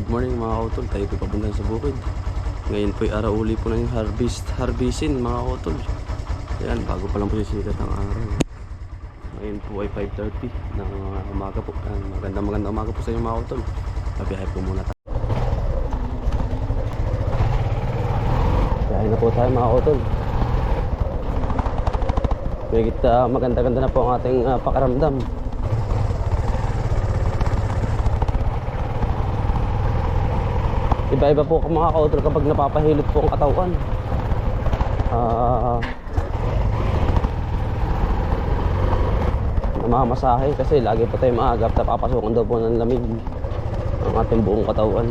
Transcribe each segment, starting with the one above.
Good morning mga kautol, tayo po papunta sa bukid. Ngayon po ay araw-uli po na yung harvestin mga kautol. Ayan, bago pa lang po sisikat ang araw. Ngayon po ay 5:30 ng umaga po. Magandang umaga po sa inyo mga kautol. Pabiyahe po muna tayo. Biyahe na po tayo mga kautol. Maganda-ganda na po ang ating pakaramdam. Iba-iba po mga kautol kapag napapahilot po ang katawan. Namamasahe kasi lagi po tayo maagap, napapasukan daw po ng lamig ang ating buong katawan.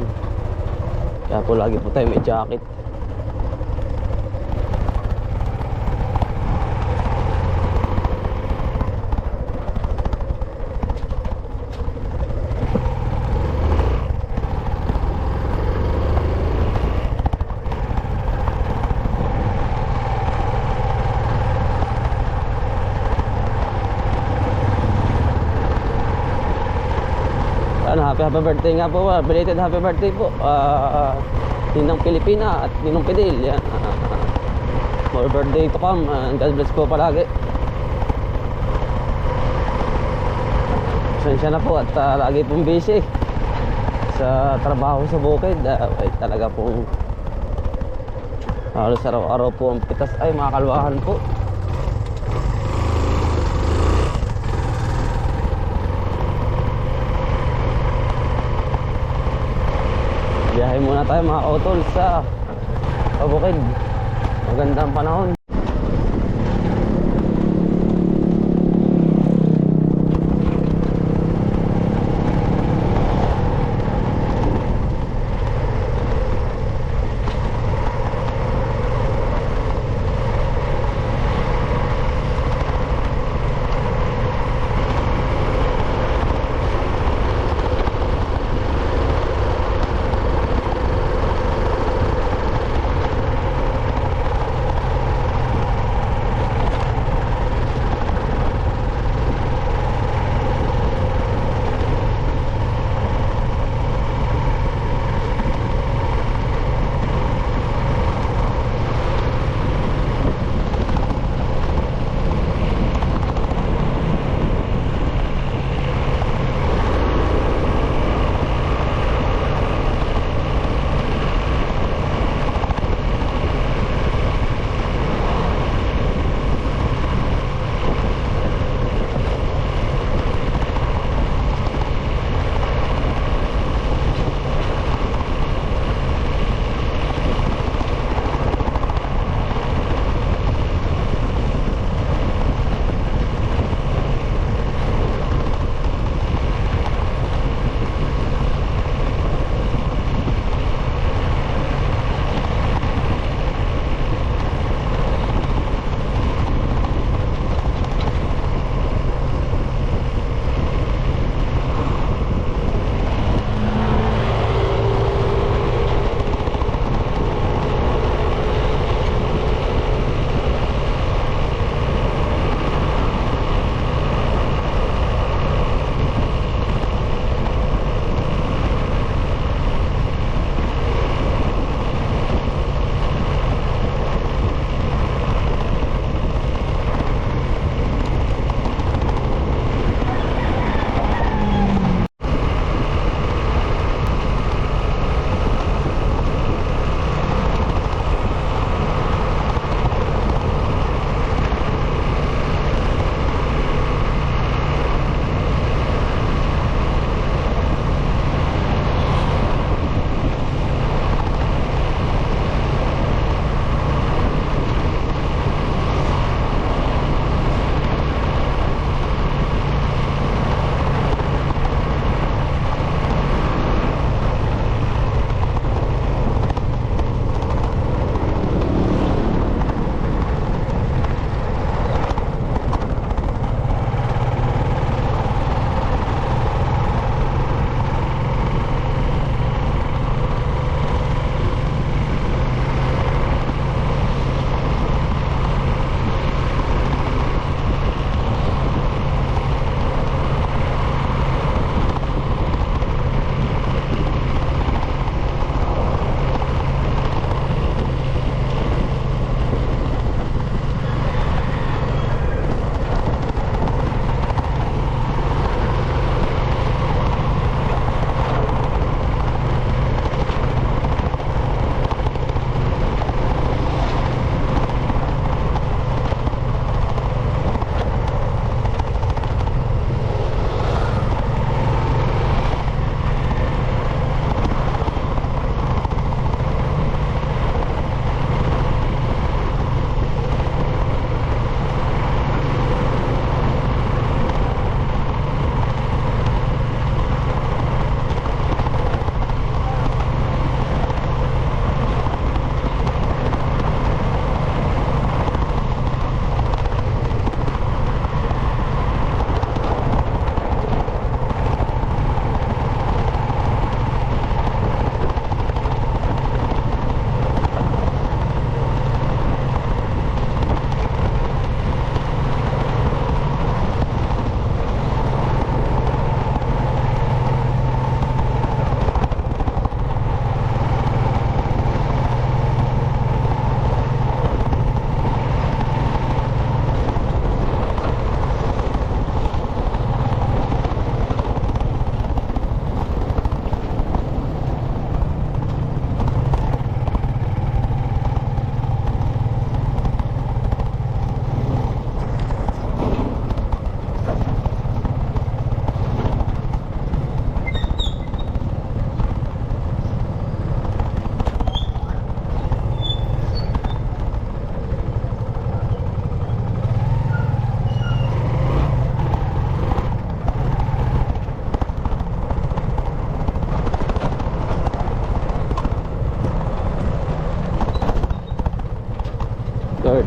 Kaya po lagi po tayo may jacket. Happy birthday nga po, belated happy birthday po, Ninang Pilipina at Ninong Pidil. Yan, more birthday to come, and God bless po palagi. Pasensya na po at lagi pong busy sa trabaho sa bukid. Ay talaga pong halos araw-araw po ang pitas ay mga kalwahan po. Biyahe muna tayo mga kautol sa bukid. Magandang panahon.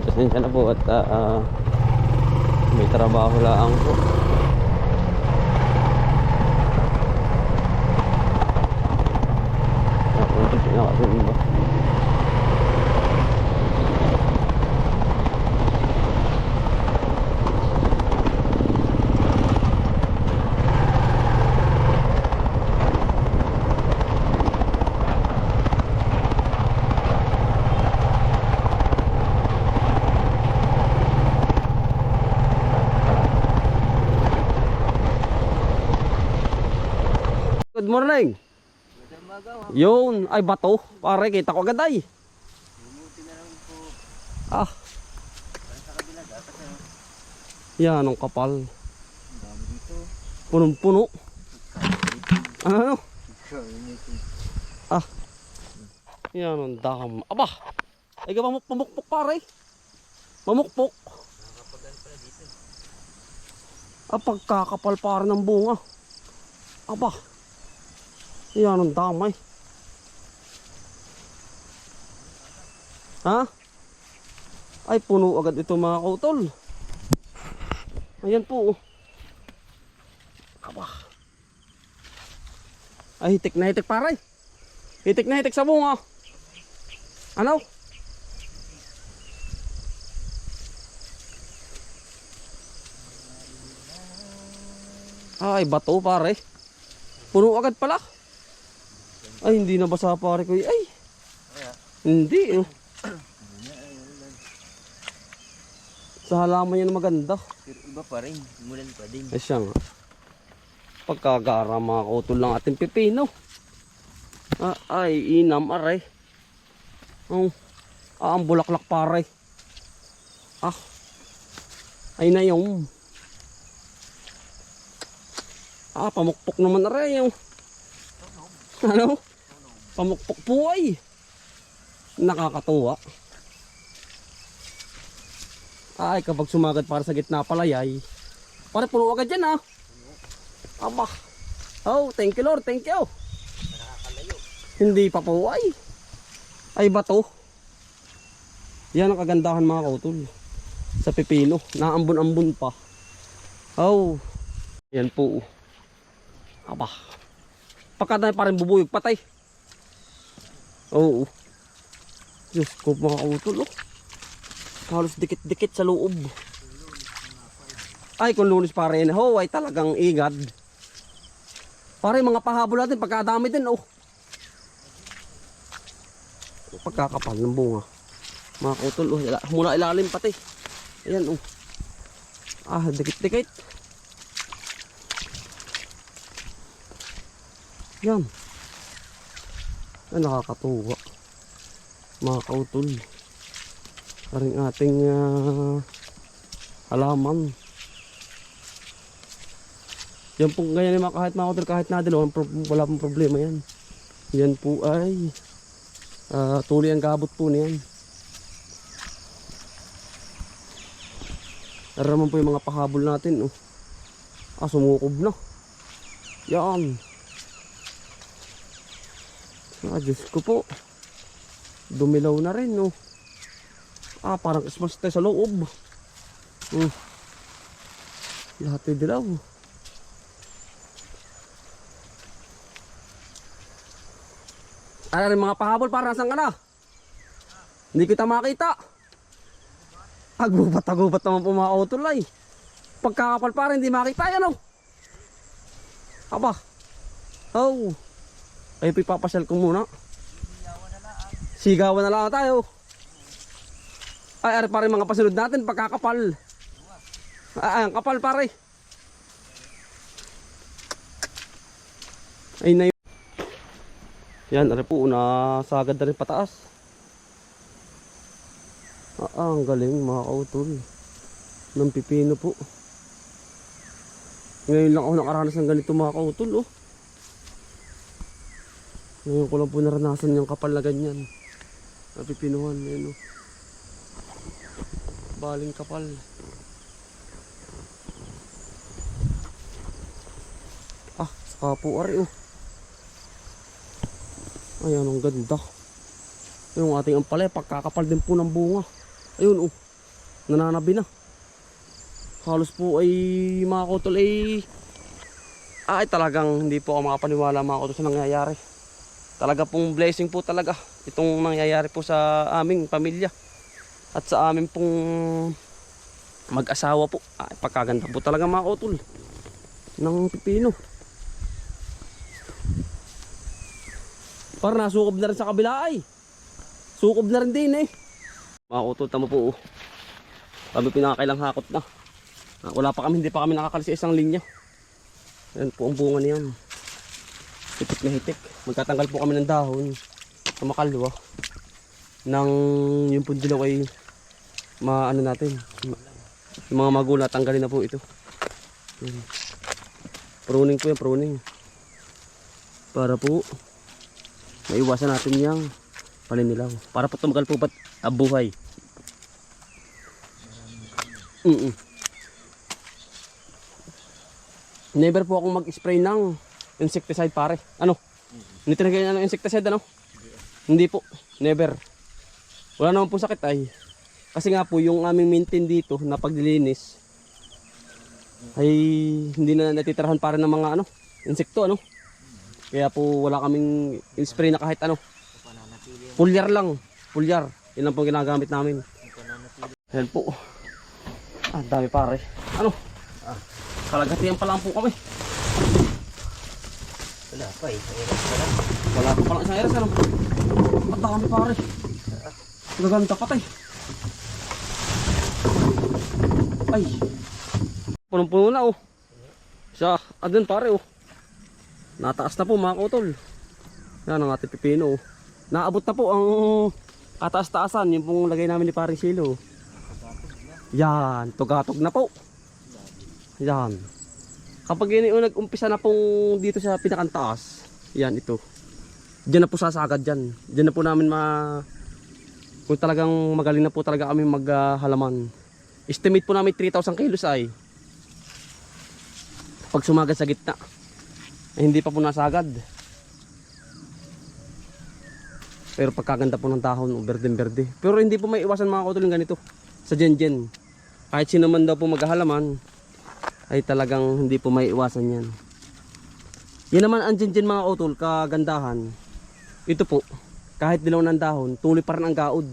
pasensya na po at may trabaho lang po. Good morning. Yun, ay bato. Pare, kita ko agad ay. Ah. Yan, ang kapal. Punong-puno. Ano? Ah. Yan, ang dam. Aba. Ay ka pamukpok pare. Pamukpok. Ah, pagkakapal pare ng bunga. Aba. Yan ang damay. Ha? Ay puno agad ito mga kautol. Ayan po. Aba. Ay hitik na hitik pare. Hitik na hitik sa bunga. Ano? Ay bato pare. Puno agad pala. Ay hindi nabasa pare ko. Ay. Hindi oh. Sa halaman yan maganda. Pero iba pa rin, mulan pa din. Ay siya nga. Pagkagara mga kautol lang ating pipino. Ay inam aray. Ang bulaklak pare. Ah. Ay na yung. Pamukpok naman aray yung. Ano? Pamukpok po ay. Nakakatuwa. Ay kapag sumagad para sa gitna palayay. Pare puno agad yan ah. Aba. Oh thank you Lord, thank you. Hindi pa po ay. Ay bato. Yan ang kagandahan mga kautol. Sa pipino, naambon-ambon pa. Oh. Yan po. Aba. Pagkadami pa rin bubuyog patay. Oo. Diyos ko mga kautol oh. Halos dikit-dikit sa loob. Ay kung Lunes pa rin ho ay talagang igad. Pare mga pahabol natin pagkadami din oh. Pagkakapal ng bunga. Mga kautol oh. Mula ilalim pati. Ayan oh. Dikit-dikit. Yan. Ay nakakatuwa. Mga kautol. Paring ating halaman. Yan po ganyan yung kahit mga kautol kahit na din wala pong problema yan. Yan po ay tuloy ang gabot po niyan. Naraman po yung mga pahabol natin oh. Sumukob na. Yan. Diyos ko po. Dumilaw na rin oh. Parang Christmas tayo sa loob. Lahat ay dilaw. Ano rin mga pahabol para saan ka na? Hindi kita makita. Agubat naman po mga autolay. Pagkakapal para hindi makita yan oh. Aba. Oh. Ay pipapasyal ko muna. Sigawan na lang tayo. Ay pare mga pasunod natin pagkakapal. Ang kapal pare. Ay na yun. Yan ari po nasagad na rin pataas. Ang galing mga kautol. Ng pipino po. Ngayon lang ako nakaranas ng ganito mga kautol oh. Ngayon ko lang po naranasan yung kapal na ganyan. Napipinuhan yun oh. Baling kapal. Saka po ari oh. Ayan ang ganda. Yung ating ampalaya pagkakapal din po ng bunga. Ayun oh. nananabi na. Halos po ay mga kautol ay talagang hindi po ako makapaniwala mga kautol sa nangyayari. Talaga pong blessing po talaga itong nangyayari po sa aming pamilya at sa aming pong mag-asawa po. Pagkaganda po talaga mga kautol ng pipino. Para nasukob na rin sa kabila ay. Sukob na rin din eh. Mga kautol, tama po. Kami pinakakailang hakot na. Wala pa kami, hindi pa kami nakakalis sa isang linya. Ayan po ang bunga niyan. Hitik na hitik. Magtatanggal po kami ng dahon sa makalwa. Nang yung pundilaw ay maano natin. Yung mga magula, tanggalin na po ito. Ayan. Pruning po yan, pruning. Para po maiwasan natin yung paninilaw. Para po tumagal po ba't buhay. Never po akong mag-spray ng insecticide pare. Ano? Hindi talaga ng insecticide ano? Hindi po. Never. Wala naman po sakit ay. Kasi nga po yung aming maintain dito na paglilinis ay hindi na natitirahan para ng mga ano, insekto ano. Kaya po wala kaming spray na kahit ano. Pulyar lang. Pulyar. Yun lang po ginagamit namin. Ayan po. Dami pare. Ano? Kalagatian pa lang po kami. Wala pa eh. Wala pa lang isang eras ano. Ang dami pare. Gaganda patay. Ay. Punong-puno na oh. Siya. Adun pare oh. Nataas na po mga kautol. Yan ang ating pipino. Naabot na po ang kataas-taasan. Yung pong lagay namin ni paring silo. Yan. Tugatog na po. Yan. Kapag yun nag-umpisa na pong dito sa pinakantaas. Yan ito. Diyan na po sasagad dyan. Diyan na po namin kung talagang magaling na po talaga kami maghalaman. Estimate po namin 3,000 kilos ay. Pag sumagad sa gitna. Hindi pa po nasagad. Pero pagkaganda po ng dahon, berde-berde. Pero hindi po may iwasan mga kautol yung ganito sa gen-gen. Kahit sino man daw po maghahalaman ay talagang hindi po may iwasan yan. Yan naman ang gen-gen mga kautol, kagandahan. Ito po, kahit dilaw ng dahon, tuloy pa rin ang gaod.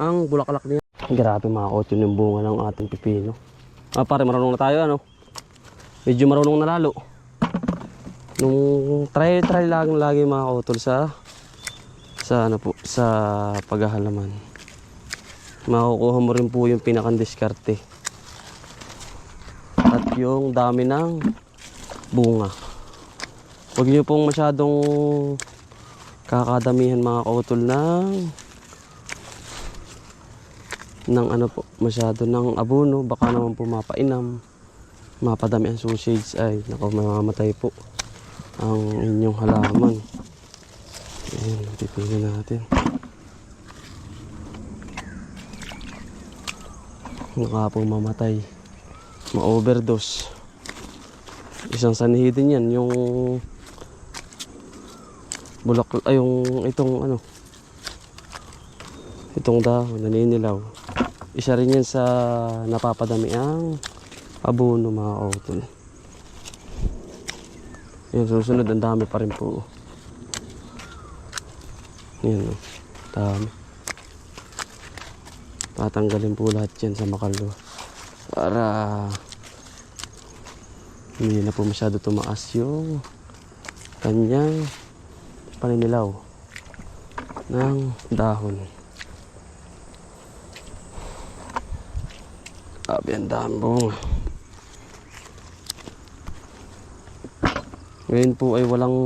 Ang bulaklak niya. Grabe mga kautol yung bunga ng ating pipino. Pare marunong na tayo ano. Medyo marunong na lalo. Nung try lang lagi mga kautol sa ano po, sa paghahalaman. Makukuha mo rin po yung pinakang-diskarte. At yung dami ng bunga. Huwag niyo pong masyadong kakadamihan mga kautol ng ano po, masyado ng abono. Baka naman po mapainam, mapadami ang sausage ay naku, mamamatay po ang inyong halaman. Ayan, pipili natin. Baka po mamatay, ma-overdose. Isang sanhi din yan, yung bulak, ay yung itong ano, itong dahon, naninilaw. Isa rin yan sa napapadami ang abono mga kautol. Yan, susunod ang dami pa rin po. Yan o, dami. Tatanggalin po lahat yan sa makalwa para hindi na po masyado tumaas yung kanyang paninilaw ng dahon. Sabi ang dami bunga. Ngayon po ay walang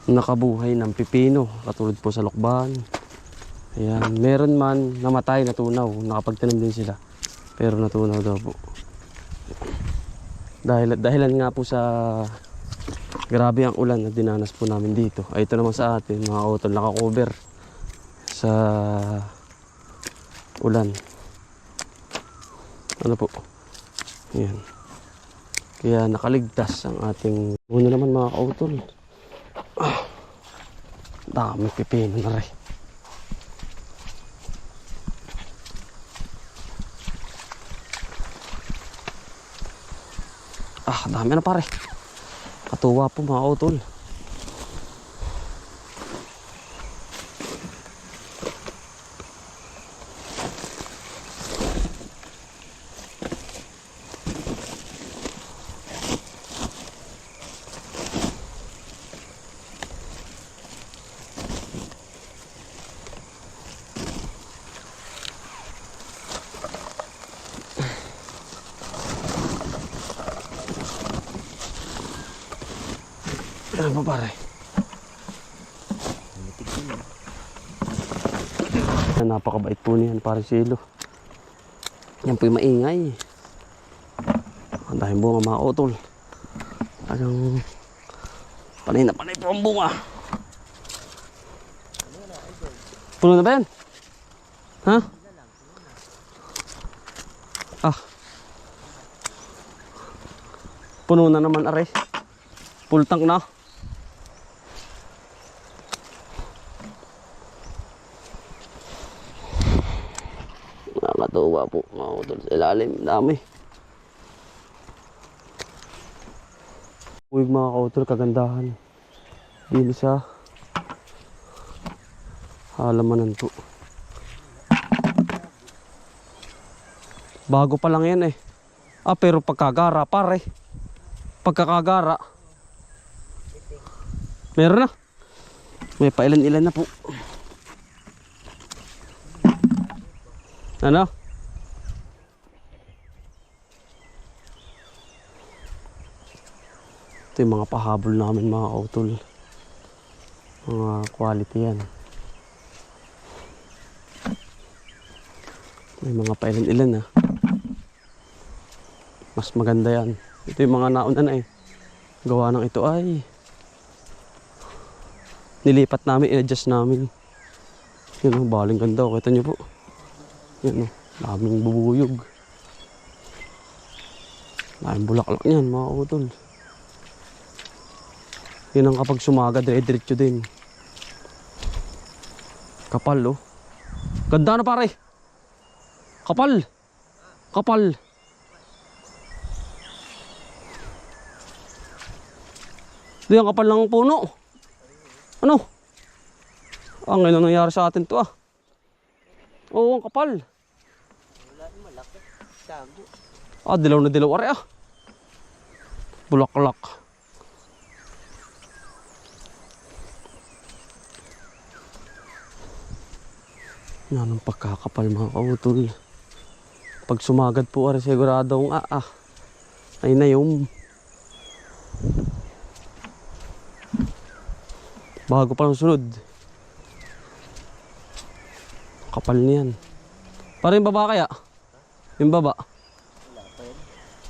nakabuhay ng pipino katulad po sa Lokban. Ayan, meron man namatay, natunaw, nakapagtanim din sila pero natunaw daw po. Dahilan nga po sa grabe ang ulan na dinanas po namin dito. Ay ito naman sa atin mga kautol, nakakover sa ulan. Ano po? Ayan. Kaya nakaligtas ang ating una naman mga kautol. Dami pipino na rin. Napakadami na pare. Katuwa po mga utol. Ano ba pare? Napakabait po niyan pare Silo. Yan po yung maingay. Ang daming bunga mga utol. Parang panay na panay po ang bunga. Puno na ba yan? Ha? Ah. Puno na naman aray. Full tank na. Nakakatuwa po mga utol sa ilalim. Dami. Uy mga kautol, kagandahan. Dili sa halamanan po. Bago pa lang yan eh. Pero pagkagara pare. Pagkakagara. Meron na. May pailan-ilan na po. Ano? Ito yung mga pahabol namin mga kautol. Mga quality yan. May mga pailan-ilan na. Mas maganda yan. Ito yung mga nauna na eh. Gawa ng ito ay nilipat namin, i-adjust namin. Yun o, baling ganda o. Kita nyo po. Yan o, daming bubuyog. Daming bulaklak niyan mga utol. Yan ang kapag sumaga, dire-diretso din. Kapal o. Ganda na pare. Kapal. Kapal. Ito yung kapal ng puno. Ano? Ngayon ang nangyari sa atin to ah. Oo, ang kapal. Wala yung malaki. Sago. Dilaw na dilaw are ah. Bulaklak. Yan ang pagkakapal mga kautol. Pag sumagad po are siguradong ay na yung bago pa lang sunod. Kapal niyan. Para yung baba kaya? Yung baba? Wala pa yan.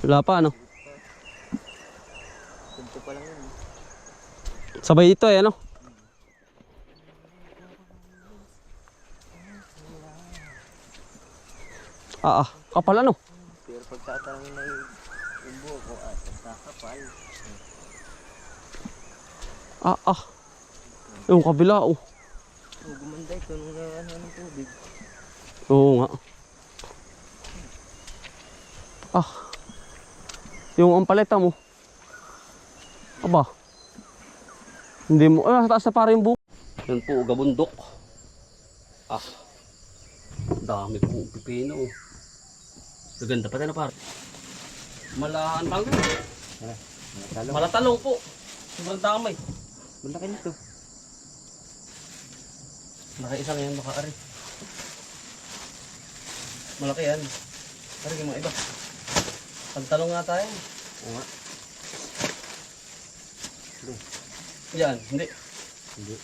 Wala pa ano? Punto pa lang yun. Sabay ito eh ano? Kapal ano? Pero pag tatanungin na yung buho ko at nagkakapal. Yung kabila oh. Gumanda ito nung ng tubig. Oo nga. Yung ampaleta mo. Aba. Hindi mo. Taas na para yung buko. Yan po, gabundok. Dami po pipino. Gaganda pa tayo na par. Malaan tawag yun. Matalong. Malatalong po. Sobrang damay. Malaki nito. Nakaisa na yan baka ari. Malaki yan. Ari yung mga iba. Pagtalong nga tayo. Oo nga. Yan, hindi. Hindi.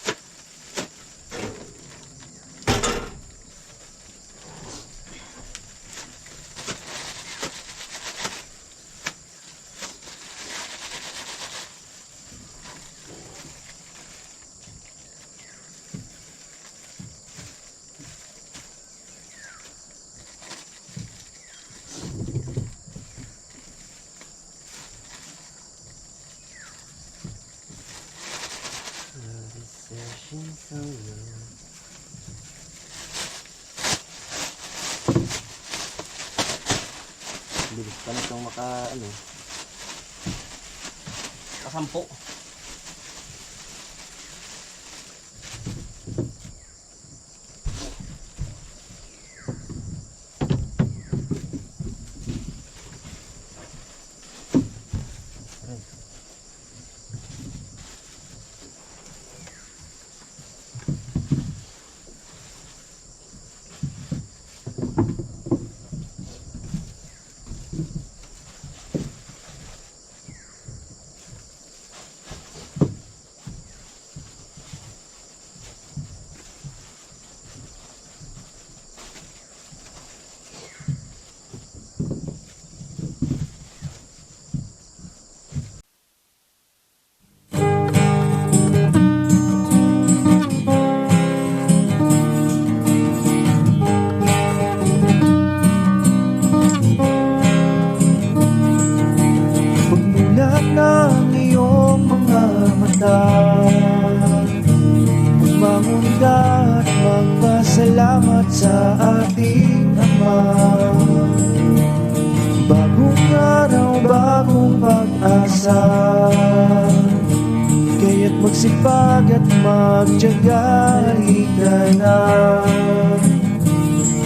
Bilis pa na itong 10. Pagmulat ng iyong mga mata, bumangon ka at magpasalamat sa ating Ama. Bagong araw, bagong pag-asa, kaya't magsipag at magtiyaga. Halika na,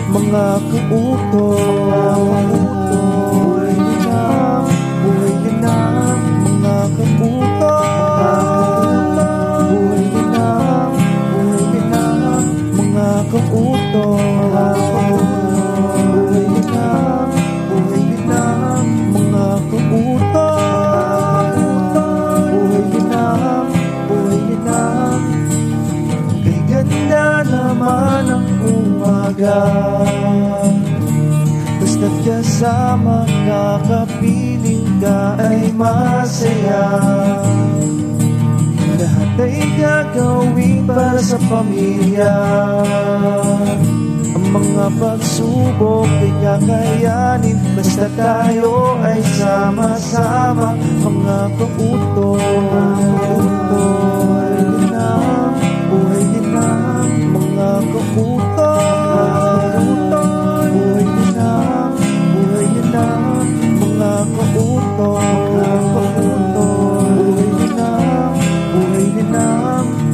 mga kautoy, buhay na, buhay na, mga kautoy, buhay na, buhay na, mga kautoy, buhay na, buhay na, mga kautoy, buhay na, buhay na. Kay ganda naman ang umaga, basta't kasama ka, kapiling ka ay masaya. Lahat ay gagawin para sa pamilya. Ang mga pagsubok ay kakayanin, basta tayo ay sama-sama. Mga kautoy, buhay na, buhay na, mga kautoy, buhay na, buhay na, mga kautoy, buhay na, buhay na,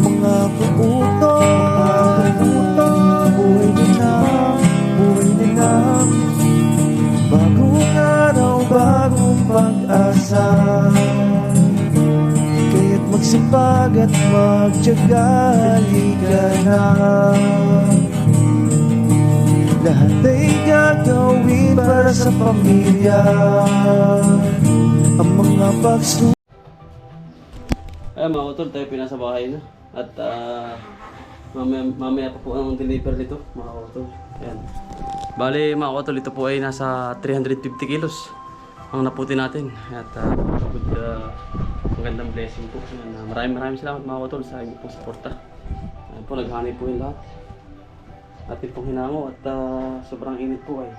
mga kautoy, buhay na, buhay na. Bagong araw, bagong pag-asa, kaya't magsipag at magtiyaga. Halika na, lahat ay gagawin para sa pamilya. Ang mga pagsubok. Ayan mga utol, tayo pinasa bahay na. At mamaya pa po ang deliver nito mga utol. Ayan. Bale mga utol, ito po ay nasa 350 kilos ang naputi natin. At magandang blessing po. Ayan, maraming salamat mga utol sa inyong pong suporta. Ayan po, naghanay po yung lahat. Atin pong hinango at sobrang init po ay.